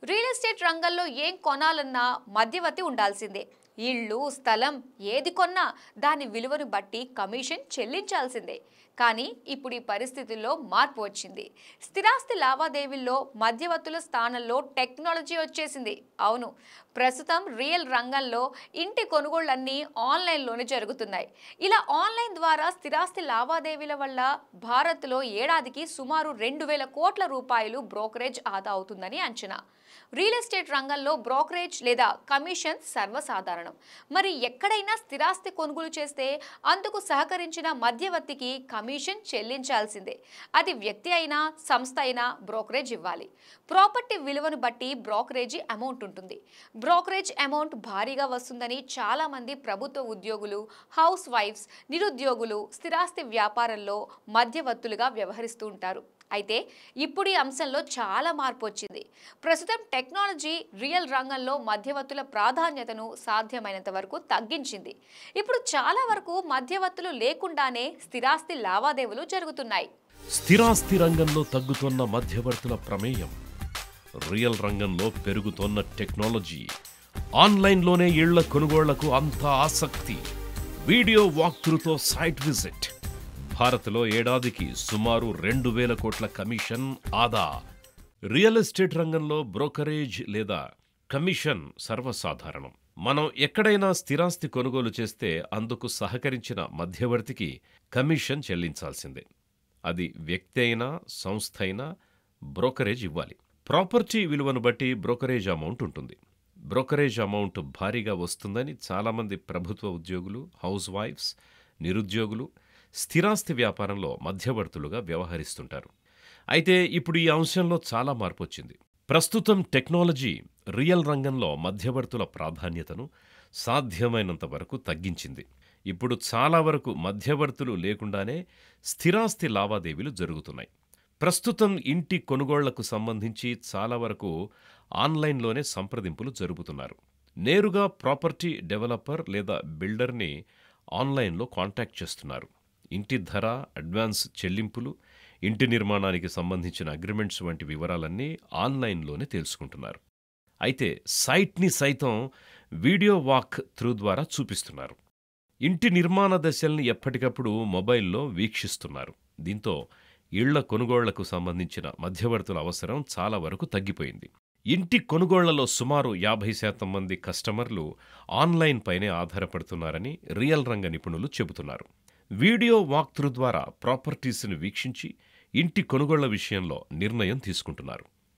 Real estate రంగంలో ఏం కొనాలన్నా మధ్యవర్తి ఉండాల్సిందే. ఇళ్ళు, స్థలం ఏది కొన్నా దాని విలువను బట్టి కమిషన్ చెల్లించాల్సిందే. కానీ ఇప్పుడు ఈ పరిస్థితుల్లో మార్పు వచ్చింది. స్థిరాస్తి లావాదేవీల్లో మధ్యవర్తుల స్థానంలో టెక్నాలజీ వచ్చేసింది. అవును, ప్రస్తుతం రియల్ రంగంలో ఇంటి కొనుగోళ్లన్నీ ఆన్లైన్లోనే జరుగుతున్నాయి. ఇలా ఆన్లైన్ ద్వారా స్థిరాస్తి లావాదేవీల వల్ల భారత్లో ఏడాదికి సుమారు 2,000 కోట్ల రూపాయలు బ్రోకరేజ్ ఆదా అవుతుందని అంచనా. రియల్ ఎస్టేట్ రంగంలో బ్రోకరేజ్ లేదా కమిషన్ సర్వసాధారణం. మరి ఎక్కడైనా స్థిరాస్తి కొనుగోలు చేస్తే అందుకు సహకరించిన మధ్యవర్తికి కమిషన్ చెల్లించాల్సిందే. అది వ్యక్తి అయినా సంస్థ అయినా బ్రోకరేజ్ ఇవ్వాలి. ప్రాపర్టీ విలువను బట్టి బ్రోకరేజీ అమౌంట్ ఉంటుంది. బ్రోకరేజ్ అమౌంట్ భారీగా వస్తుందని చాలా మంది ప్రభుత్వ ఉద్యోగులు, హౌస్ వైఫ్స్, నిరుద్యోగులు స్థిరాస్తి వ్యాపారంలో మధ్యవర్తులుగా వ్యవహరిస్తూ ఉంటారు. అయితే ఇప్పుడు ఈ అంశంలో చాలా మార్పు వచ్చింది. ప్రస్తుతం టెక్నాలజీ రియల్ రంగంలో మధ్యవర్తుల ప్రాధాన్యతను సాధ్యమైనంత వరకు తగ్గించింది. ఇప్పుడు చాలా వరకు మధ్యవర్తులు లేకుండానే స్థిరాస్తి లావాదేవీలు జరుగుతున్నాయి. స్థిరాస్తి రంగంలో తగ్గుతున్న మధ్యవర్తుల ప్రమేయం, రియల్ రంగంలో పెరుగుతున్న టెక్నాలజీ, ఆన్లైన్లోనే ఇళ్ల కొనుగోళ్లకు అంత ఆసక్తి, వీడియో వాక్థ్రూతో సైట్ విజిట్, భారత్లో ఏడాదికి సుమారు 2,000 కోట్ల కమిషన్ ఆదా. రియల్ ఎస్టేట్ రంగంలో బ్రోకరేజ్ లేదా కమిషన్ సర్వసాధారణం. మనం ఎక్కడైనా స్థిరాస్తి కొనుగోలు చేస్తే అందుకు సహకరించిన మధ్యవర్తికి కమిషన్ చెల్లించాల్సిందే. అది వ్యక్తి అయినా సంస్థ అయినా బ్రోకరేజ్ ఇవ్వాలి. ప్రాపర్టీ విలువను బట్టి బ్రోకరేజ్ అమౌంట్ ఉంటుంది. బ్రోకరేజ్ అమౌంట్ భారీగా వస్తుందని చాలామంది ప్రభుత్వ ఉద్యోగులు, హౌస్ వైఫ్స్, నిరుద్యోగులు స్థిరాస్తి వ్యాపారంలో మధ్యవర్తులుగా వ్యవహరిస్తుంటారు. అయితే ఇప్పుడు ఈ అంశంలో చాలా మార్పు వచ్చింది. ప్రస్తుతం టెక్నాలజీ రియల్ రంగంలో మధ్యవర్తుల ప్రాధాన్యతను సాధ్యమైనంత వరకు తగ్గించింది. ఇప్పుడు చాలా వరకు మధ్యవర్తులు లేకుండానే స్థిరాస్తి లావాదేవీలు జరుగుతున్నాయి. ప్రస్తుతం ఇంటి కొనుగోళ్లకు సంబంధించి చాలా వరకు ఆన్లైన్లోనే సంప్రదింపులు జరుపుతున్నారు. నేరుగా ప్రాపర్టీ డెవలపర్ లేదా బిల్డర్ని ఆన్లైన్లో కాంటాక్ట్ చేస్తున్నారు. ఇంటి ధర, అడ్వాన్స్ చెల్లింపులు, ఇంటి నిర్మాణానికి సంబంధించిన అగ్రిమెంట్స్ వంటి వివరాలన్నీ ఆన్లైన్లోనే తెలుసుకుంటున్నారు. అయితే సైట్ని సైతం వీడియో వాక్ త్రూ ద్వారా చూపిస్తున్నారు. ఇంటి నిర్మాణ దశల్ని ఎప్పటికప్పుడు మొబైల్లో వీక్షిస్తున్నారు. దీంతో ఇళ్ల కొనుగోళ్లకు సంబంధించిన మధ్యవర్తుల అవసరం చాలా వరకు తగ్గిపోయింది. ఇంటి కొనుగోళ్లలో సుమారు 50% మంది కస్టమర్లు ఆన్లైన్ పైనే ఆధారపడుతున్నారని రియల్ రంగ నిపుణులు చెబుతున్నారు. వీడియో వాక్థ్రూ ద్వారా ప్రాపర్టీస్ని వీక్షించి ఇంటి కొనుగోళ్ల విషయంలో నిర్ణయం తీసుకుంటున్నారు.